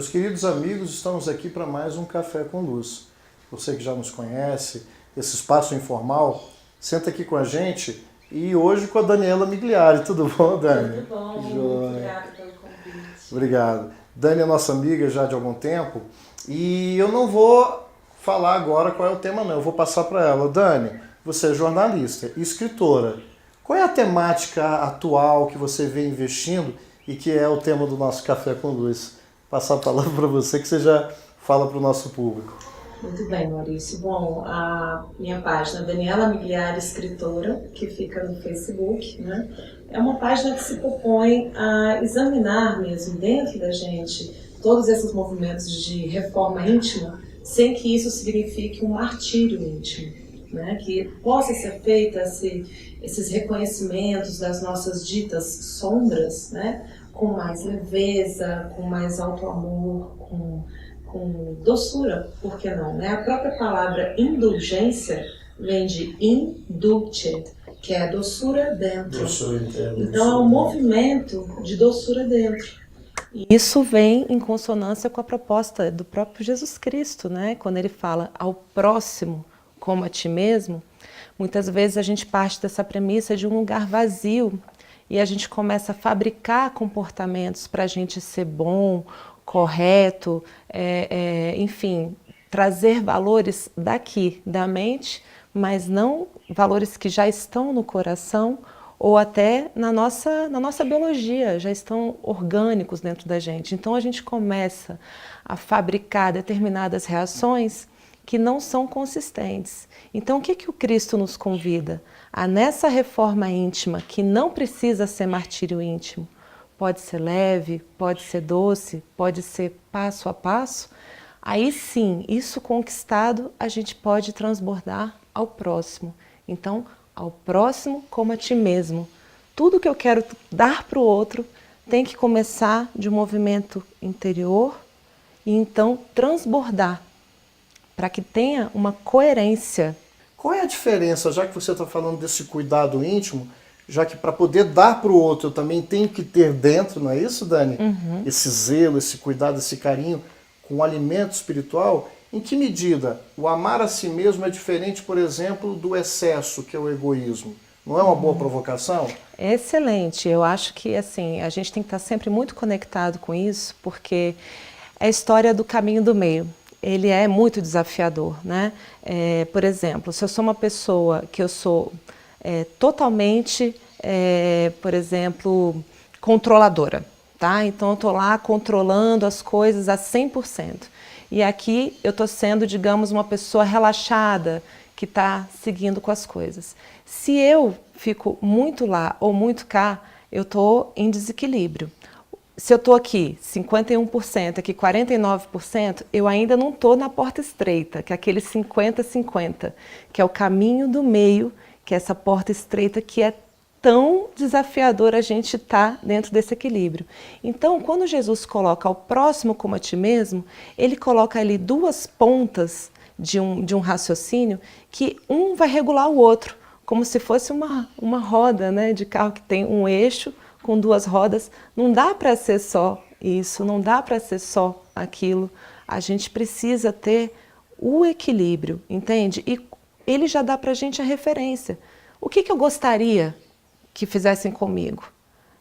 Meus queridos amigos, estamos aqui para mais um Café com Luz. Você que já nos conhece, esse espaço informal, senta aqui com a gente e hoje com a Daniela Migliari. Tudo bom, Dani? Tudo bom, muito obrigada pelo convite. Obrigado. Dani é nossa amiga já de algum tempo e eu não vou falar agora qual é o tema não, eu vou passar para ela. Dani, você é jornalista e escritora. Qual é a temática atual que você vem investindo e que é o tema do nosso Café com Luz? Passar a palavra para você que você já fala para o nosso público. Muito bem, Maurício. Bom, a minha página Daniela Migliari Escritora, que fica no Facebook, né? É uma página que se propõe a examinar mesmo dentro da gente todos esses movimentos de reforma íntima, sem que isso signifique um martírio íntimo, né? Que possa ser feita esses reconhecimentos das nossas ditas sombras, né? Com mais leveza, com mais auto-amor, com doçura, por que não? Né? A própria palavra indulgência vem de indulce, que é a doçura dentro. Doçura interna. Então é um movimento de doçura dentro. E isso vem em consonância com a proposta do próprio Jesus Cristo, né? Quando ele fala ao próximo como a ti mesmo, muitas vezes a gente parte dessa premissa de um lugar vazio e a gente começa a fabricar comportamentos para a gente ser bom, correto, enfim, trazer valores daqui, da mente, mas não valores que já estão no coração ou até na nossa biologia, já estão orgânicos dentro da gente. Então a gente começa a fabricar determinadas reações que não são consistentes. Então o que o Cristo nos convida? A nessa reforma íntima, que não precisa ser martírio íntimo, pode ser leve, pode ser doce, pode ser passo a passo, aí sim, isso conquistado, a gente pode transbordar ao próximo. Então, ao próximo como a ti mesmo. Tudo que eu quero dar para o outro tem que começar de um movimento interior e então transbordar, para que tenha uma coerência. Qual é a diferença, já que você está falando desse cuidado íntimo, já que para poder dar para o outro eu também tenho que ter dentro, não é isso, Dani? Uhum. Esse zelo, esse cuidado, esse carinho com o alimento espiritual. Em que medida o amar a si mesmo é diferente, por exemplo, do excesso, que é o egoísmo? Não é uma boa provocação? Excelente. Eu acho que assim, a gente tem que estar sempre muito conectado com isso, porque é a história do caminho do meio. Ele é muito desafiador, né? Por exemplo, se eu sou uma pessoa que eu sou totalmente, por exemplo, controladora, tá? Então eu estou lá controlando as coisas a 100%. E aqui eu estou sendo, digamos, uma pessoa relaxada, que está seguindo com as coisas. Se eu fico muito lá ou muito cá, eu estou em desequilíbrio. Se eu estou aqui 51%, aqui 49%, eu ainda não estou na porta estreita, que é aquele 50-50, que é o caminho do meio, que é essa porta estreita que é tão desafiador a gente estar dentro desse equilíbrio. Então, quando Jesus coloca ao próximo como a ti mesmo, ele coloca ali duas pontas de um raciocínio que um vai regular o outro, como se fosse uma roda, né, de carro que tem um eixo com duas rodas. Não dá para ser só isso, não dá para ser só aquilo. A gente precisa ter o equilíbrio, entende? E ele já dá para a gente a referência. O que eu gostaria que fizessem comigo?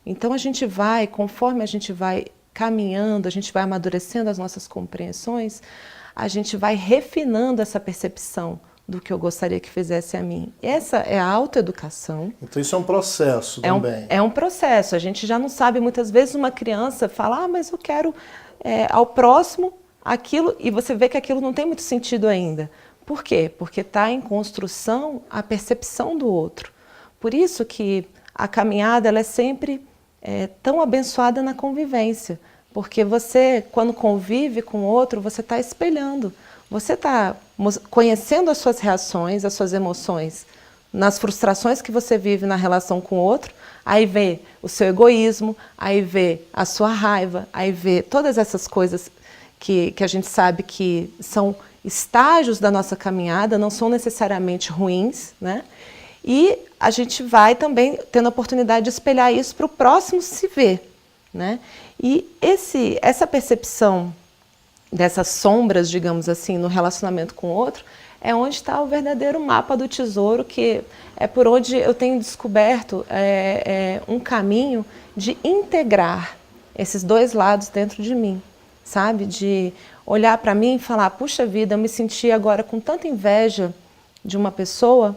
Então a gente vai, conforme a gente vai caminhando, a gente vai amadurecendo as nossas compreensões, a gente vai refinando essa percepção do que eu gostaria que fizesse a mim. Essa é a autoeducação. Então isso é um processo também. É um processo. A gente já não sabe, muitas vezes uma criança fala, mas eu quero ao próximo aquilo, e você vê que aquilo não tem muito sentido ainda. Por quê? Porque está em construção a percepção do outro. Por isso que a caminhada ela é sempre tão abençoada na convivência. Porque você, quando convive com o outro, você está espelhando. Você está conhecendo as suas reações, as suas emoções, nas frustrações que você vive na relação com o outro, aí vê o seu egoísmo, aí vê a sua raiva, aí vê todas essas coisas que a gente sabe que são estágios da nossa caminhada, não são necessariamente ruins, né? E a gente vai também tendo a oportunidade de espelhar isso para o próximo se ver, né? E essa percepção dessas sombras, digamos assim, no relacionamento com o outro, é onde está o verdadeiro mapa do tesouro, que é por onde eu tenho descoberto um caminho de integrar esses dois lados dentro de mim, sabe? De olhar para mim e falar, puxa vida, eu me senti agora com tanta inveja de uma pessoa,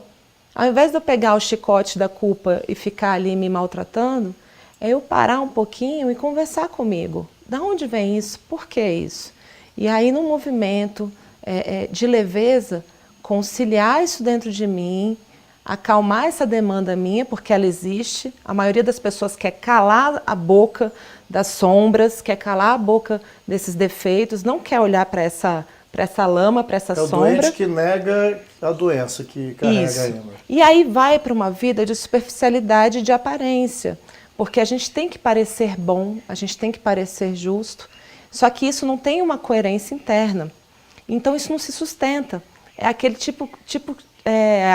ao invés de eu pegar o chicote da culpa e ficar ali me maltratando, é eu parar um pouquinho e conversar comigo. Da onde vem isso? Por que isso? E aí, num movimento de leveza, conciliar isso dentro de mim, acalmar essa demanda minha, porque ela existe. A maioria das pessoas quer calar a boca das sombras, quer calar a boca desses defeitos, não quer olhar para essa lama, para essa sombra. É o doente que nega a doença que carrega isso. ainda. E aí vai para uma vida de superficialidade e de aparência, porque a gente tem que parecer bom, a gente tem que parecer justo, só que isso não tem uma coerência interna. Então isso não se sustenta. É aquele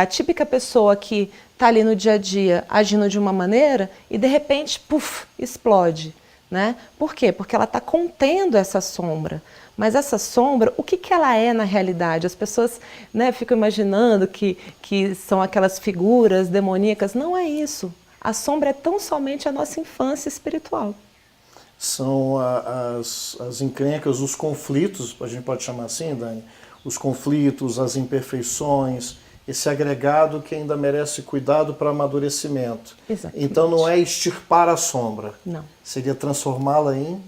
a típica pessoa que está ali no dia a dia agindo de uma maneira e de repente, puf, explode. Né? Por quê? Porque ela está contendo essa sombra. Mas essa sombra, o que ela é na realidade? As pessoas, né, ficam imaginando que são aquelas figuras demoníacas. Não é isso. A sombra é tão somente a nossa infância espiritual. São as encrencas, os conflitos, a gente pode chamar assim, Dani? Os conflitos, as imperfeições, esse agregado que ainda merece cuidado para amadurecimento. Exatamente. Então não é extirpar a sombra. Não. Seria transformá-la em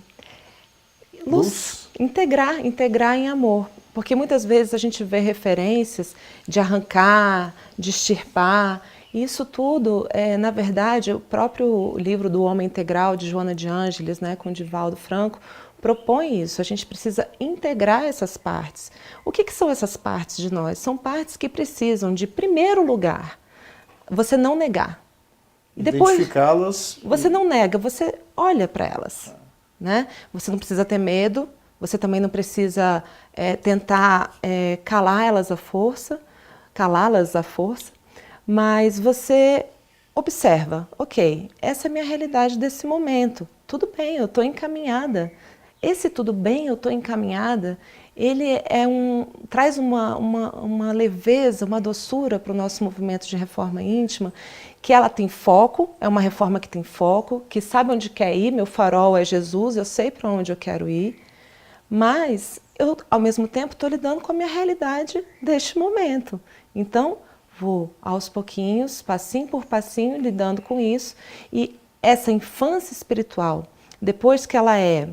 luz. Integrar em amor. Porque muitas vezes a gente vê referências de arrancar, de extirpar. E isso tudo, na verdade, o próprio livro do Homem Integral, de Joana de Ângeles, né, com Divaldo Franco, propõe isso. A gente precisa integrar essas partes. O que são essas partes de nós? São partes que precisam de, primeiro lugar, você não negar. E depois, identificá-las. Você não nega, você olha para elas. Né? Você não precisa ter medo, você também não precisa tentar calá-las à força, mas você observa, ok, essa é a minha realidade desse momento, tudo bem, eu estou encaminhada. Esse tudo bem, eu estou encaminhada, ele traz uma leveza, uma doçura para o nosso movimento de reforma íntima, que ela tem foco, é uma reforma que tem foco, que sabe onde quer ir, meu farol é Jesus, eu sei para onde eu quero ir, mas eu, ao mesmo tempo, estou lidando com a minha realidade deste momento. Então, vou aos pouquinhos, passinho por passinho, lidando com isso, e essa infância espiritual, depois que ela é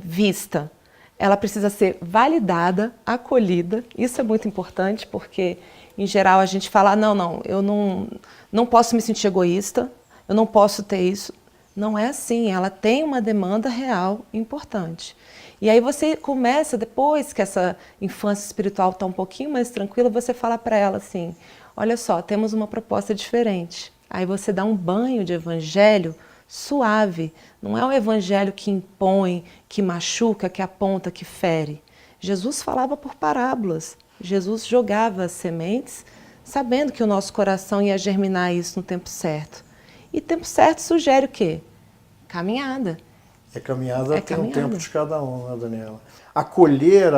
vista, ela precisa ser validada, acolhida. Isso é muito importante, porque, em geral, a gente fala, não, eu não posso me sentir egoísta, eu não posso ter isso. Não é assim, ela tem uma demanda real importante. E aí você começa, depois que essa infância espiritual está um pouquinho mais tranquila, você fala para ela assim, olha só, temos uma proposta diferente. Aí você dá um banho de evangelho suave, não é um evangelho que impõe, que machuca, que aponta, que fere. Jesus falava por parábolas, Jesus jogava as sementes, sabendo que o nosso coração ia germinar isso no tempo certo. E tempo certo sugere o quê? Caminhada. Caminhada tem um tempo de cada um, né, Daniela? Acolher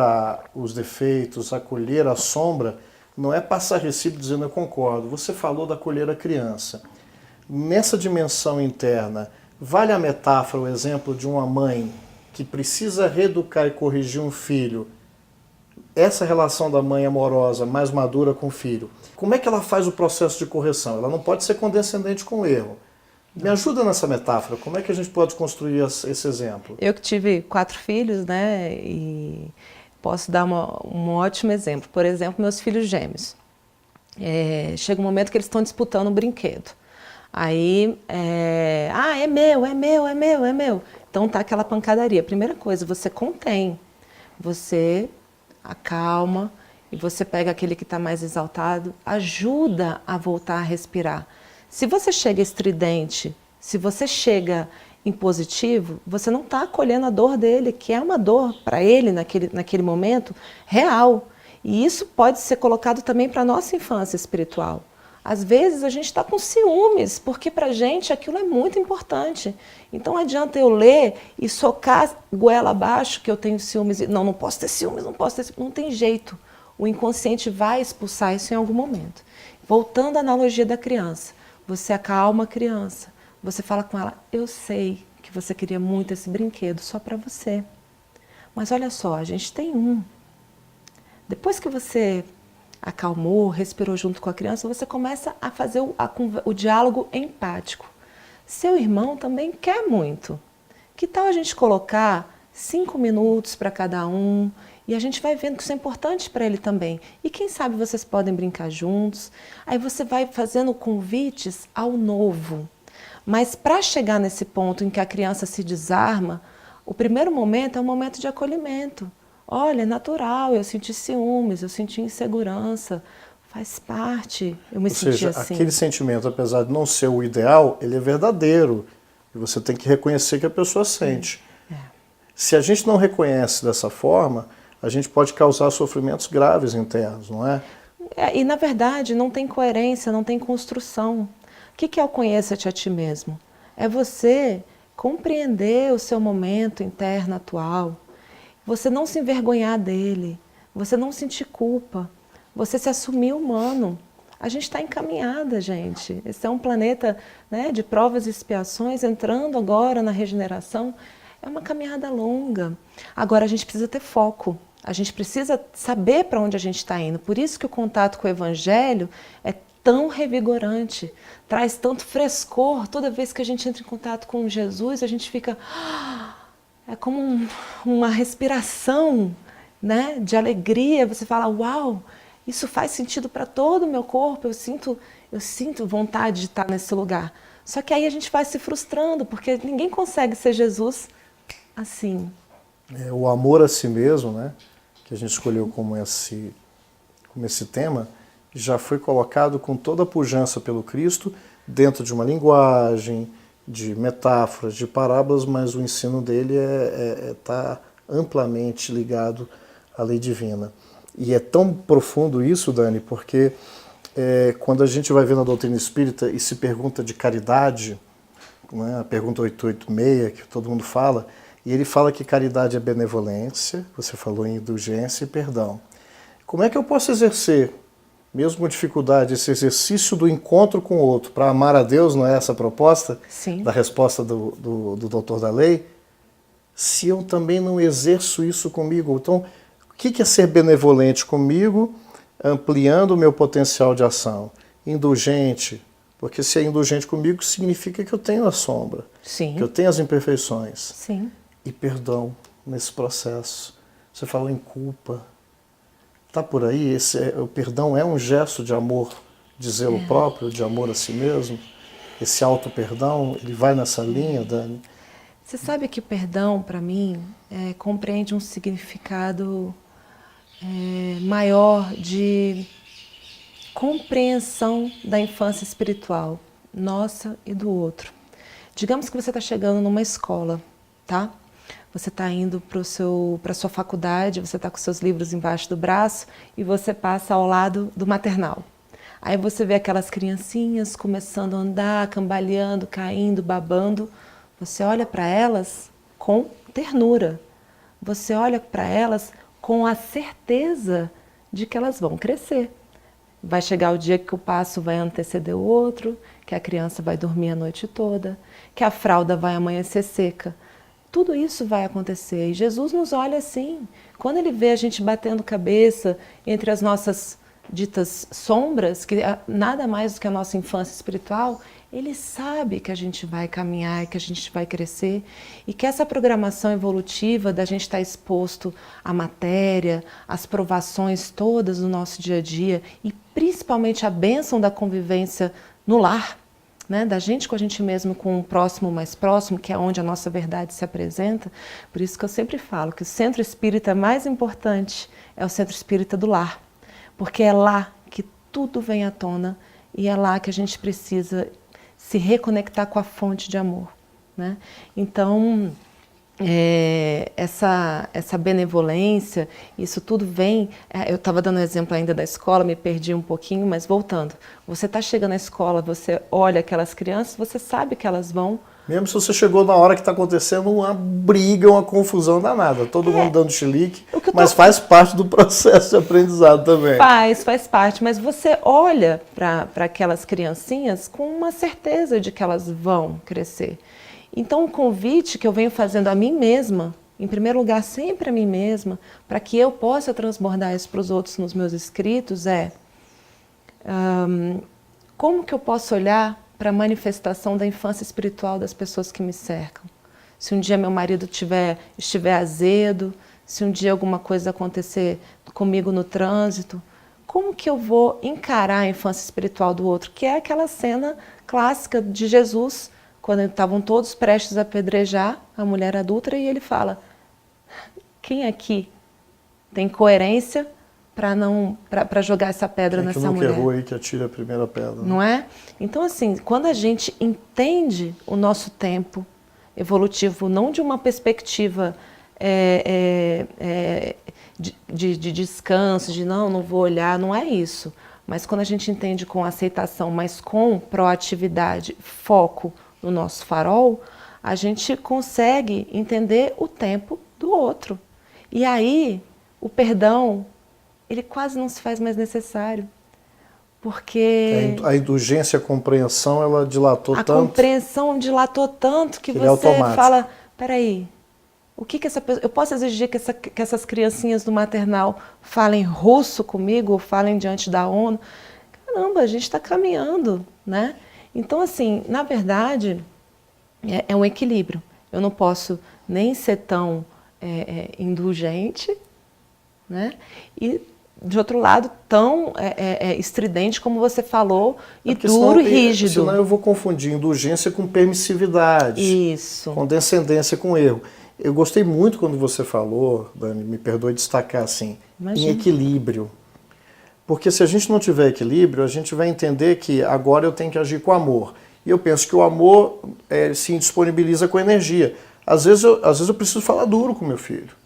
os defeitos, acolher a sombra, não é passar recibo dizendo eu concordo. Você falou da acolher a criança. Nessa dimensão interna, vale a metáfora, o exemplo de uma mãe que precisa reeducar e corrigir um filho, essa relação da mãe amorosa, mais madura com o filho, como é que ela faz o processo de correção? Ela não pode ser condescendente com o erro. Me ajuda nessa metáfora, como é que a gente pode construir esse exemplo? Eu que tive 4 filhos, né, e posso dar um ótimo exemplo. Por exemplo, meus filhos gêmeos. Chega um momento que eles estão disputando um brinquedo. Aí, é meu. Então tá aquela pancadaria. Primeira coisa, você contém, você acalma e você pega aquele que está mais exaltado, ajuda a voltar a respirar. Se você chega estridente, se você chega impositivo, você não está acolhendo a dor dele, que é uma dor para ele naquele momento real. E isso pode ser colocado também para a nossa infância espiritual. Às vezes a gente está com ciúmes, porque para a gente aquilo é muito importante. Então não adianta eu ler e socar goela abaixo que eu tenho ciúmes. Não, não posso ter ciúmes, não posso ter ciúmes. Não tem jeito. O inconsciente vai expulsar isso em algum momento. Voltando à analogia da criança. Você acalma a criança. Você fala com ela, eu sei que você queria muito esse brinquedo só para você. Mas olha só, a gente tem um. Depois que você acalmou, respirou junto com a criança, você começa a fazer o diálogo empático. Seu irmão também quer muito. Que tal a gente colocar 5 minutos para cada um e a gente vai vendo que isso é importante para ele também. E quem sabe vocês podem brincar juntos. Aí você vai fazendo convites ao novo. Mas para chegar nesse ponto em que a criança se desarma, o primeiro momento é um momento de acolhimento. Olha, é natural, eu senti ciúmes, eu senti insegurança, faz parte, eu me senti assim. Aquele sentimento, apesar de não ser o ideal, ele é verdadeiro. E você tem que reconhecer que a pessoa sente. Se a gente não reconhece dessa forma, a gente pode causar sofrimentos graves internos, não é? E na verdade não tem coerência, não tem construção. O que é o conheça-te a ti mesmo? É você compreender o seu momento interno atual, você não se envergonhar dele, você não sentir culpa, você se assumir humano. A gente está encaminhada, gente. Esse é um planeta, né, de provas e expiações, entrando agora na regeneração. É uma caminhada longa. Agora a gente precisa ter foco. A gente precisa saber para onde a gente está indo. Por isso que o contato com o Evangelho é tão revigorante, traz tanto frescor. Toda vez que a gente entra em contato com Jesus, a gente fica... É como uma respiração, né, de alegria. Você fala, uau, isso faz sentido para todo o meu corpo. Eu sinto vontade de estar nesse lugar. Só que aí a gente vai se frustrando, porque ninguém consegue ser Jesus assim. O amor a si mesmo, né, que a gente escolheu como esse tema, já foi colocado com toda a pujança pelo Cristo dentro de uma linguagem, de metáforas, de parábolas, mas o ensino dele está amplamente ligado à lei divina. E é tão profundo isso, Dani, porque quando a gente vai ver na doutrina espírita e se pergunta de caridade, né, a pergunta 886, que todo mundo fala, e ele fala que caridade é benevolência, você falou em indulgência e perdão. Como é que eu posso exercer, mesmo com dificuldade, esse exercício do encontro com o outro, para amar a Deus, não é essa a proposta? Sim. Da resposta do doutor da lei? Se eu também não exerço isso comigo. Então, o que é ser benevolente comigo, ampliando o meu potencial de ação? Indulgente, porque se é indulgente comigo, significa que eu tenho a sombra, Sim. que eu tenho as imperfeições. Sim. E perdão nesse processo. Você falou em culpa. Está por aí? O perdão é um gesto de amor, de zelo próprio, de amor a si mesmo? Esse auto-perdão, ele vai nessa linha, Dani? Você sabe que perdão, para mim, compreende um significado maior de compreensão da infância espiritual, nossa e do outro. Digamos que você está chegando numa escola, tá? Você está indo para a sua faculdade, você está com seus livros embaixo do braço e você passa ao lado do maternal. Aí você vê aquelas criancinhas começando a andar, cambaleando, caindo, babando. Você olha para elas com ternura. Você olha para elas com a certeza de que elas vão crescer. Vai chegar o dia que o passo vai anteceder o outro, que a criança vai dormir a noite toda, que a fralda vai amanhecer seca. Tudo isso vai acontecer e Jesus nos olha assim. Quando Ele vê a gente batendo cabeça entre as nossas ditas sombras, que é nada mais do que a nossa infância espiritual, Ele sabe que a gente vai caminhar, que a gente vai crescer e que essa programação evolutiva da gente estar exposto à matéria, às provações todas do nosso dia a dia e principalmente a bênção da convivência no lar, né, da gente com a gente mesmo, com o próximo mais próximo, que é onde a nossa verdade se apresenta. Por isso que eu sempre falo que o centro espírita mais importante é o centro espírita do lar, porque é lá que tudo vem à tona e é lá que a gente precisa se reconectar com a fonte de amor, né? Então, essa benevolência, isso tudo vem... eu estava dando um exemplo ainda da escola, me perdi um pouquinho, mas voltando. Você está chegando na escola, você olha aquelas crianças, você sabe que elas vão... Mesmo se você chegou na hora que está acontecendo uma briga, uma confusão danada, todo mundo dando chilique, mas faz parte do processo de aprendizado também. Faz parte, mas você olha para aquelas criancinhas com uma certeza de que elas vão crescer. Então o convite que eu venho fazendo a mim mesma, em primeiro lugar sempre a mim mesma, para que eu possa transbordar isso para os outros nos meus escritos como que eu posso olhar para a manifestação da infância espiritual das pessoas que me cercam. Se um dia meu marido estiver azedo, se um dia alguma coisa acontecer comigo no trânsito, como que eu vou encarar a infância espiritual do outro? Que é aquela cena clássica de Jesus, quando estavam todos prestes a apedrejar a mulher adúltera, e ele fala, quem aqui tem coerência para jogar essa pedra nessa mulher? Quem que errou aí que atira a primeira pedra? Né? Não é? Então, assim, quando a gente entende o nosso tempo evolutivo, não de uma perspectiva de descanso, de não vou olhar, não é isso. Mas quando a gente entende com aceitação, mas com proatividade, foco no nosso farol, a gente consegue entender o tempo do outro. E aí, o perdão, ele quase não se faz mais necessário. Porque a indulgência, a compreensão, ela dilatou tanto. A compreensão dilatou tanto que você fala, peraí, o que essa pessoa... Eu posso exigir que essas criancinhas do maternal falem russo comigo, ou falem diante da ONU? Caramba, a gente está caminhando, né? Então, assim, na verdade, é um equilíbrio. Eu não posso nem ser tão indulgente, né? E, de outro lado, tão estridente, como você falou, e duro e rígido. Senão eu vou confundir indulgência com permissividade. Isso. Com descendência com erro. Eu gostei muito quando você falou, Dani, me perdoe destacar assim, Imagina. Em equilíbrio. Porque se a gente não tiver equilíbrio, a gente vai entender que agora eu tenho que agir com amor. E eu penso que o amor se disponibiliza com energia. Às vezes eu preciso falar duro com meu filho.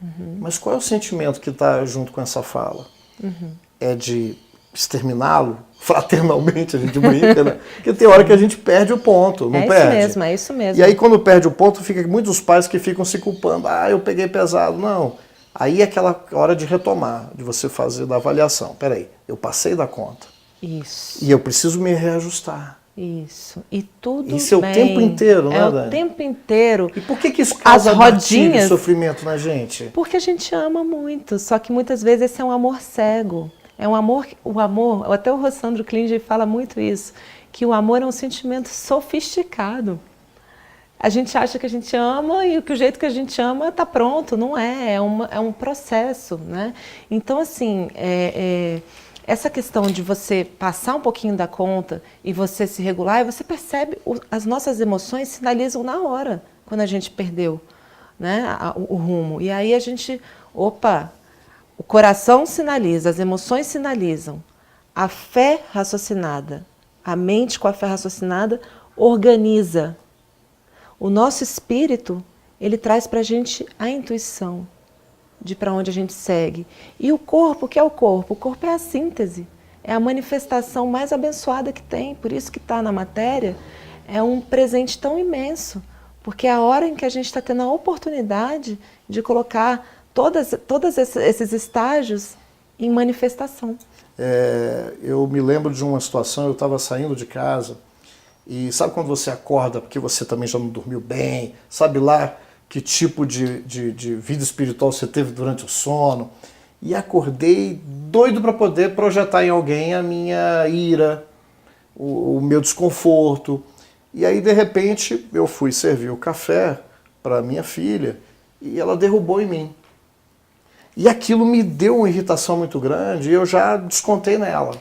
Uhum. Mas qual é o sentimento que está junto com essa fala? Uhum. É de exterminá-lo? Fraternalmente, a gente brinca, né? Porque tem hora que a gente perde o ponto, não perde? É isso mesmo. E aí quando perde o ponto, fica muitos pais que ficam se culpando. Eu peguei pesado. Não. Aí é aquela hora de retomar, de você fazer da avaliação. Peraí, eu passei da conta. Isso. E eu preciso me reajustar. Isso. E tudo Isso é o tempo inteiro, né, Dani? É o tempo inteiro. E por que isso causa rodinhas... sofrimento na gente? Porque a gente ama muito, só que muitas vezes esse é um amor cego. É um amor, até o Rossandro Klinger fala muito isso, que o amor é um sentimento sofisticado. A gente acha que a gente ama e que o jeito que a gente ama está pronto, não é, é um processo, né? Então, assim, essa questão de você passar um pouquinho da conta e você se regular, e você percebe, as nossas emoções sinalizam na hora, quando a gente perdeu, né, o rumo. E aí a gente, o coração sinaliza, as emoções sinalizam, a fé raciocinada, a mente com a fé raciocinada organiza. O nosso espírito, ele traz para a gente a intuição de para onde a gente segue. E o corpo, o que é o corpo? O corpo é a síntese, é a manifestação mais abençoada que tem. Por isso que está na matéria, é um presente tão imenso, porque é a hora em que a gente está tendo a oportunidade de colocar todos esses estágios em manifestação. Eu me lembro de uma situação, eu estava saindo de casa, e sabe quando você acorda porque você também já não dormiu bem, sabe lá que tipo de vida espiritual você teve durante o sono, e acordei doido para poder projetar em alguém a minha ira, o meu desconforto. E aí, de repente, eu fui servir o café para minha filha e ela derrubou em mim. E aquilo me deu uma irritação muito grande e eu já descontei nela.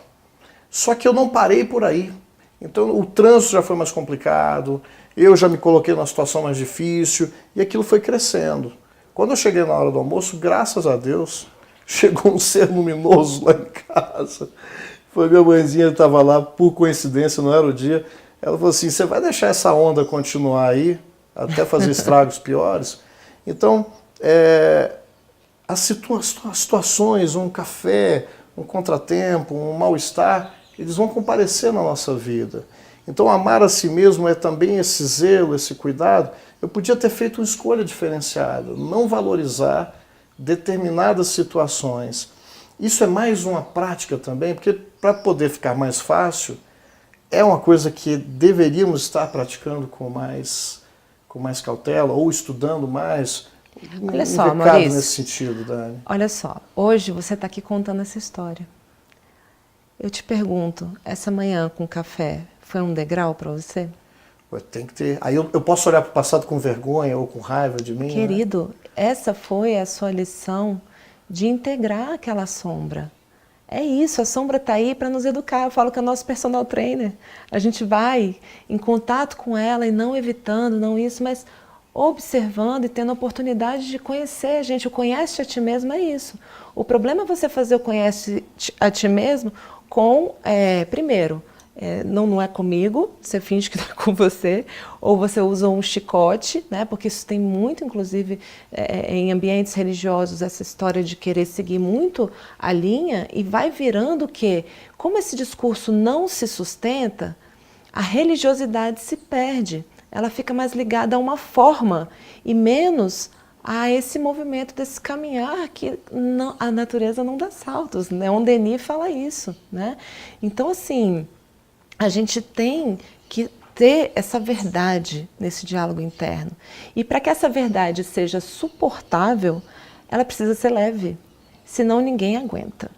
Só que eu não parei por aí. Então o trânsito já foi mais complicado, eu já me coloquei numa situação mais difícil e aquilo foi crescendo. Quando eu cheguei na hora do almoço, graças a Deus, chegou um ser luminoso lá em casa. Foi minha mãezinha, estava lá, por coincidência, não era o dia. Ela falou assim, você vai deixar essa onda continuar aí, até fazer estragos piores? Então, as situações, um café, um contratempo, um mal-estar, eles vão comparecer na nossa vida. Então, amar a si mesmo é também esse zelo, esse cuidado. Eu podia ter feito uma escolha diferenciada, não valorizar determinadas situações. Isso é mais uma prática também, porque para poder ficar mais fácil, é uma coisa que deveríamos estar praticando com mais cautela, ou estudando mais. Olha só, recado Maurício, nesse sentido, Dani. Olha só, hoje você está aqui contando essa história. Eu te pergunto, essa manhã com café foi um degrau para você? Tem que ter. Aí eu posso olhar para o passado com vergonha ou com raiva de mim? Querido, essa foi a sua lição de integrar aquela sombra. É isso, a sombra está aí para nos educar. Eu falo que é o nosso personal trainer. A gente vai em contato com ela e não evitando, não isso, mas observando e tendo a oportunidade de conhecer a gente. O conhece a ti mesmo é isso. O problema é você fazer o conhece a ti mesmo com, primeiro, não é comigo, você finge que está com você, ou você usa um chicote, né? Porque isso tem muito, inclusive, em ambientes religiosos, essa história de querer seguir muito a linha, e vai virando que, como esse discurso não se sustenta, a religiosidade se perde, ela fica mais ligada a uma forma e menos a esse movimento, desse caminhar que não, a natureza não dá saltos, né? O Denis fala isso, né? Então, assim, a gente tem que ter essa verdade nesse diálogo interno. E para que essa verdade seja suportável, ela precisa ser leve, senão ninguém aguenta.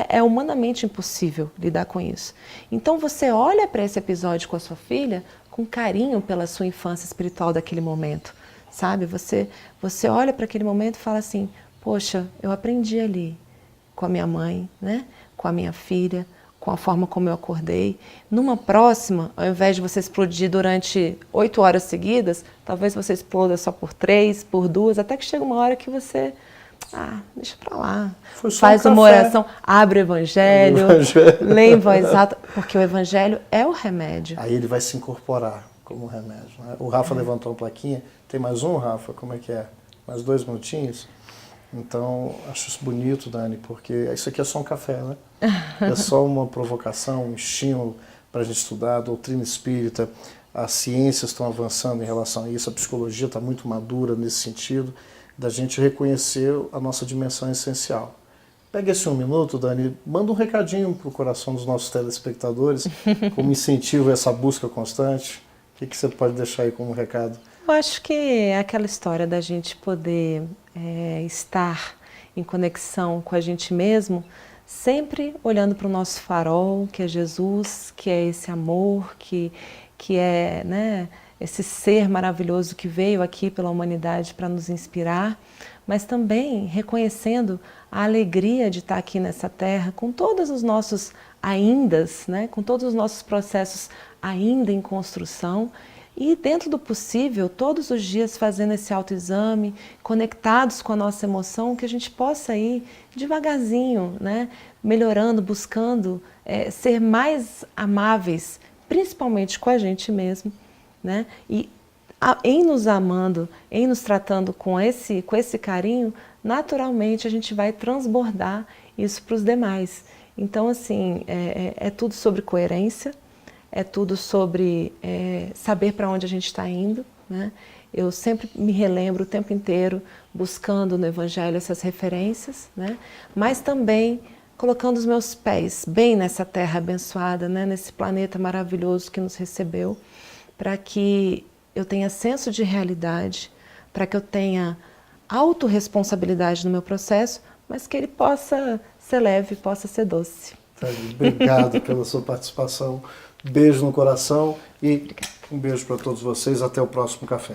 É humanamente impossível lidar com isso. Então você olha para esse episódio com a sua filha com carinho pela sua infância espiritual daquele momento, sabe? Você olha para aquele momento e fala assim, poxa, eu aprendi ali com a minha mãe, né? Com a minha filha, com a forma como eu acordei. Numa próxima, ao invés de você explodir durante 8 horas seguidas, talvez você exploda só por 3, por 2, até que chega uma hora que você, deixa pra lá. Faz uma oração, abre o evangelho, lê em voz alta, porque o evangelho é o remédio. Aí ele vai se incorporar como remédio, né? O Rafa levantou uma plaquinha. Tem mais um, Rafa? Como é que é? Mais 2 minutinhos? Então, acho isso bonito, Dani, porque isso aqui é só um café, né? É só uma provocação, um estímulo para a gente estudar a doutrina espírita. As ciências estão avançando em relação a isso, a psicologia está muito madura nesse sentido, da gente reconhecer a nossa dimensão essencial. Pega esse 1 minuto, Dani, manda um recadinho para o coração dos nossos telespectadores, como incentivo a essa busca constante. O que você pode deixar aí como recado? Eu acho que é aquela história da gente poder estar em conexão com a gente mesmo, sempre olhando para o nosso farol, que é Jesus, que é esse amor, que é, né, esse ser maravilhoso que veio aqui pela humanidade para nos inspirar, mas também reconhecendo a alegria de estar aqui nessa terra, com todos os nossos aindas, né, com todos os nossos processos ainda em construção, e dentro do possível, todos os dias fazendo esse autoexame, conectados com a nossa emoção, que a gente possa ir devagarzinho, né, melhorando, buscando ser mais amáveis, principalmente com a gente mesmo, né, e em nos amando, em nos tratando com esse carinho, naturalmente a gente vai transbordar isso para os demais. Então, assim, é tudo sobre coerência, é tudo sobre saber para onde a gente está indo, né? Eu sempre me relembro o tempo inteiro buscando no Evangelho essas referências, né? Mas também colocando os meus pés bem nessa terra abençoada, né? Nesse planeta maravilhoso que nos recebeu, para que eu tenha senso de realidade, para que eu tenha autorresponsabilidade no meu processo, mas que ele possa ser leve, possa ser doce. Obrigado pela sua participação. Beijo no coração e um beijo para todos vocês. Até o próximo café.